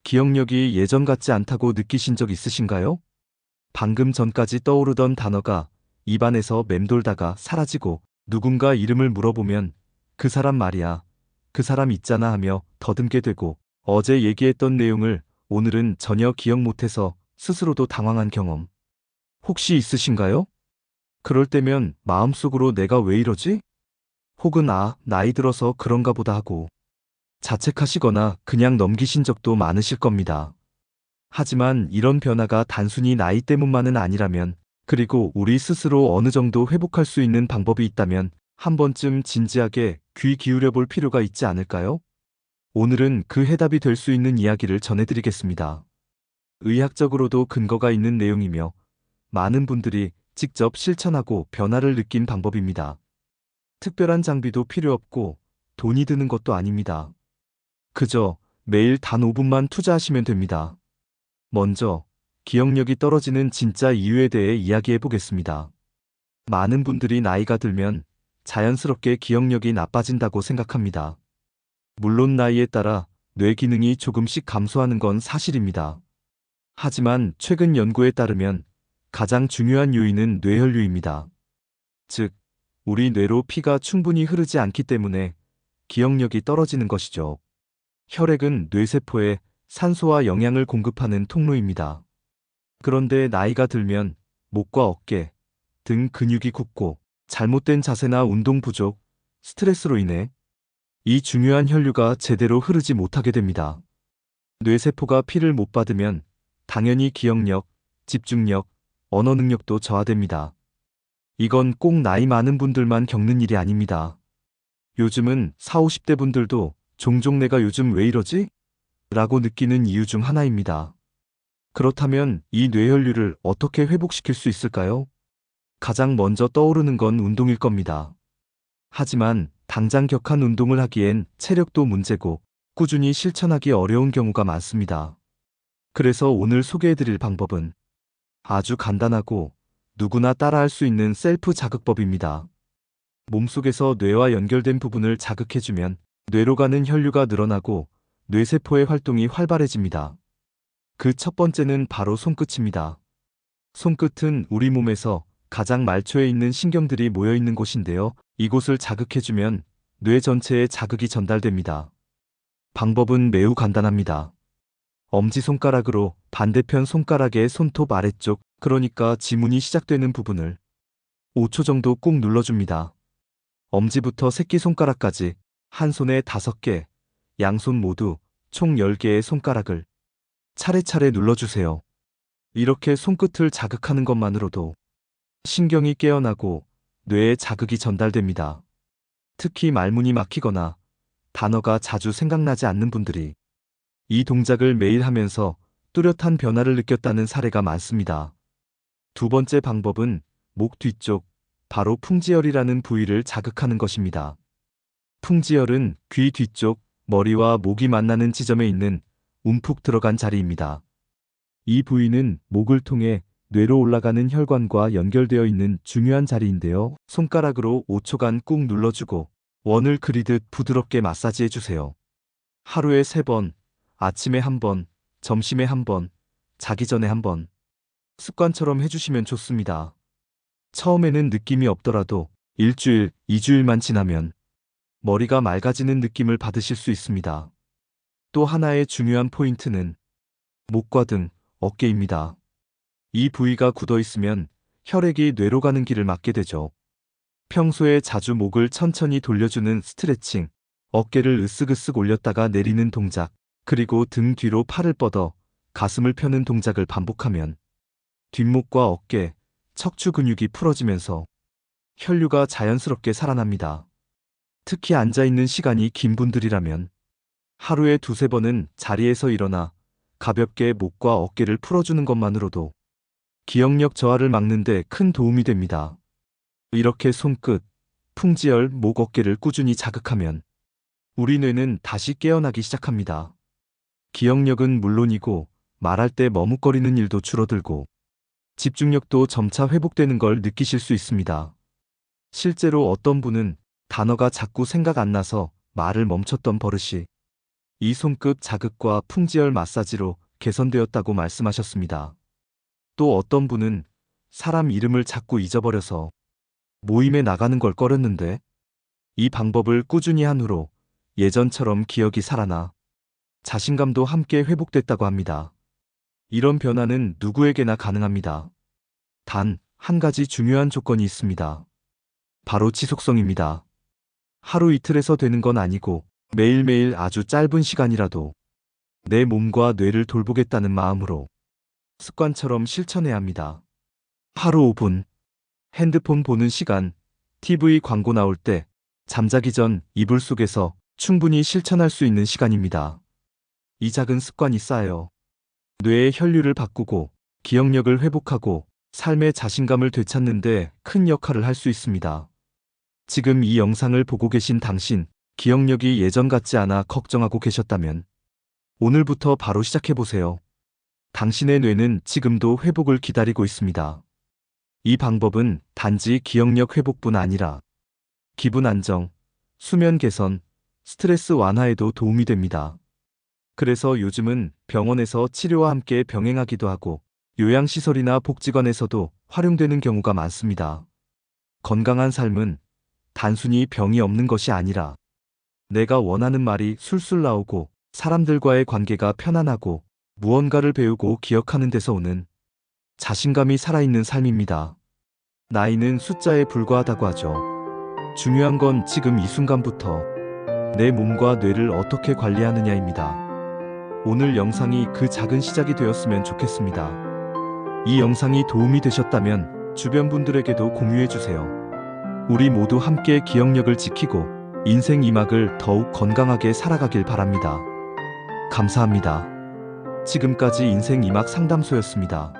기억력이 예전 같지 않다고 느끼신 적 있으신가요? 방금 전까지 떠오르던 단어가 입안에서 맴돌다가 사라지고 누군가 이름을 물어보면 그 사람 말이야, 그 사람 있잖아 하며 더듬게 되고 어제 얘기했던 내용을 오늘은 전혀 기억 못해서 스스로도 당황한 경험 혹시 있으신가요? 그럴 때면 마음속으로 내가 왜 이러지? 혹은 나이 들어서 그런가 보다 하고 자책하시거나 그냥 넘기신 적도 많으실 겁니다. 하지만 이런 변화가 단순히 나이 때문만은 아니라면, 그리고 우리 스스로 어느 정도 회복할 수 있는 방법이 있다면 한 번쯤 진지하게 귀 기울여 볼 필요가 있지 않을까요? 오늘은 그 해답이 될 수 있는 이야기를 전해드리겠습니다. 의학적으로도 근거가 있는 내용이며 많은 분들이 직접 실천하고 변화를 느낀 방법입니다. 특별한 장비도 필요 없고 돈이 드는 것도 아닙니다. 그저 매일 단 5분만 투자하시면 됩니다. 먼저 기억력이 떨어지는 진짜 이유에 대해 이야기해 보겠습니다. 많은 분들이 나이가 들면 자연스럽게 기억력이 나빠진다고 생각합니다. 물론 나이에 따라 뇌 기능이 조금씩 감소하는 건 사실입니다. 하지만 최근 연구에 따르면 가장 중요한 요인은 뇌혈류입니다. 즉, 우리 뇌로 피가 충분히 흐르지 않기 때문에 기억력이 떨어지는 것이죠. 혈액은 뇌세포에 산소와 영양을 공급하는 통로입니다. 그런데 나이가 들면 목과 어깨, 등 근육이 굳고 잘못된 자세나 운동 부족, 스트레스로 인해 이 중요한 혈류가 제대로 흐르지 못하게 됩니다. 뇌세포가 피를 못 받으면 당연히 기억력, 집중력, 언어 능력도 저하됩니다. 이건 꼭 나이 많은 분들만 겪는 일이 아닙니다. 요즘은 40, 50대 분들도 종종 내가 요즘 왜 이러지? 라고 느끼는 이유 중 하나입니다. 그렇다면 이 뇌혈류를 어떻게 회복시킬 수 있을까요? 가장 먼저 떠오르는 건 운동일 겁니다. 하지만 당장 격한 운동을 하기엔 체력도 문제고 꾸준히 실천하기 어려운 경우가 많습니다. 그래서 오늘 소개해드릴 방법은 아주 간단하고 누구나 따라할 수 있는 셀프 자극법입니다. 몸속에서 뇌와 연결된 부분을 자극해주면 뇌로 가는 혈류가 늘어나고 뇌세포의 활동이 활발해집니다. 그 첫 번째는 바로 손끝입니다. 손끝은 우리 몸에서 가장 말초에 있는 신경들이 모여 있는 곳인데요. 이곳을 자극해주면 뇌 전체에 자극이 전달됩니다. 방법은 매우 간단합니다. 엄지손가락으로 반대편 손가락의 손톱 아래쪽, 그러니까 지문이 시작되는 부분을 5초 정도 꾹 눌러줍니다. 엄지부터 새끼손가락까지 한 손에 5개, 양손 모두 총 10개의 손가락을 차례차례 눌러주세요. 이렇게 손끝을 자극하는 것만으로도 신경이 깨어나고 뇌에 자극이 전달됩니다. 특히 말문이 막히거나 단어가 자주 생각나지 않는 분들이 이 동작을 매일 하면서 뚜렷한 변화를 느꼈다는 사례가 많습니다. 두 번째 방법은 목 뒤쪽, 바로 풍지혈이라는 부위를 자극하는 것입니다. 풍지혈은 귀 뒤쪽, 머리와 목이 만나는 지점에 있는 움푹 들어간 자리입니다. 이 부위는 목을 통해 뇌로 올라가는 혈관과 연결되어 있는 중요한 자리인데요. 손가락으로 5초간 꾹 눌러주고 원을 그리듯 부드럽게 마사지해주세요. 하루에 3번, 아침에 1번, 점심에 1번, 자기 전에 1번. 습관처럼 해주시면 좋습니다. 처음에는 느낌이 없더라도 일주일, 2주일만 지나면 머리가 맑아지는 느낌을 받으실 수 있습니다. 또 하나의 중요한 포인트는 목과 등, 어깨입니다. 이 부위가 굳어 있으면 혈액이 뇌로 가는 길을 막게 되죠. 평소에 자주 목을 천천히 돌려주는 스트레칭, 어깨를 으쓱으쓱 올렸다가 내리는 동작, 그리고 등 뒤로 팔을 뻗어 가슴을 펴는 동작을 반복하면 뒷목과 어깨, 척추 근육이 풀어지면서 혈류가 자연스럽게 살아납니다. 특히 앉아있는 시간이 긴 분들이라면 하루에 2~3번은 자리에서 일어나 가볍게 목과 어깨를 풀어주는 것만으로도 기억력 저하를 막는 데 큰 도움이 됩니다. 이렇게 손끝, 풍지혈, 목, 어깨를 꾸준히 자극하면 우리 뇌는 다시 깨어나기 시작합니다. 기억력은 물론이고 말할 때 머뭇거리는 일도 줄어들고 집중력도 점차 회복되는 걸 느끼실 수 있습니다. 실제로 어떤 분은 단어가 자꾸 생각 안 나서 말을 멈췄던 버릇이 이 손끝 자극과 풍지열 마사지로 개선되었다고 말씀하셨습니다. 또 어떤 분은 사람 이름을 자꾸 잊어버려서 모임에 나가는 걸 꺼렸는데 이 방법을 꾸준히 한 후로 예전처럼 기억이 살아나 자신감도 함께 회복됐다고 합니다. 이런 변화는 누구에게나 가능합니다. 단, 한 가지 중요한 조건이 있습니다. 바로 지속성입니다. 하루 이틀에서 되는 건 아니고 매일매일 아주 짧은 시간이라도 내 몸과 뇌를 돌보겠다는 마음으로 습관처럼 실천해야 합니다. 하루 5분, 핸드폰 보는 시간, TV 광고 나올 때, 잠자기 전 이불 속에서 충분히 실천할 수 있는 시간입니다. 이 작은 습관이 쌓여 뇌의 혈류를 바꾸고 기억력을 회복하고 삶의 자신감을 되찾는 데 큰 역할을 할 수 있습니다. 지금 이 영상을 보고 계신 당신, 기억력이 예전 같지 않아 걱정하고 계셨다면 오늘부터 바로 시작해보세요. 당신의 뇌는 지금도 회복을 기다리고 있습니다. 이 방법은 단지 기억력 회복뿐 아니라 기분 안정, 수면 개선, 스트레스 완화에도 도움이 됩니다. 그래서 요즘은 병원에서 치료와 함께 병행하기도 하고 요양시설이나 복지관에서도 활용되는 경우가 많습니다. 건강한 삶은 단순히 병이 없는 것이 아니라 내가 원하는 말이 술술 나오고 사람들과의 관계가 편안하고 무언가를 배우고 기억하는 데서 오는 자신감이 살아있는 삶입니다. 나이는 숫자에 불과하다고 하죠. 중요한 건 지금 이 순간부터 내 몸과 뇌를 어떻게 관리하느냐입니다. 오늘 영상이 그 작은 시작이 되었으면 좋겠습니다. 이 영상이 도움이 되셨다면 주변 분들에게도 공유해주세요. 우리 모두 함께 기억력을 지키고 인생 2막을 더욱 건강하게 살아가길 바랍니다. 감사합니다. 지금까지 인생 2막 상담소였습니다.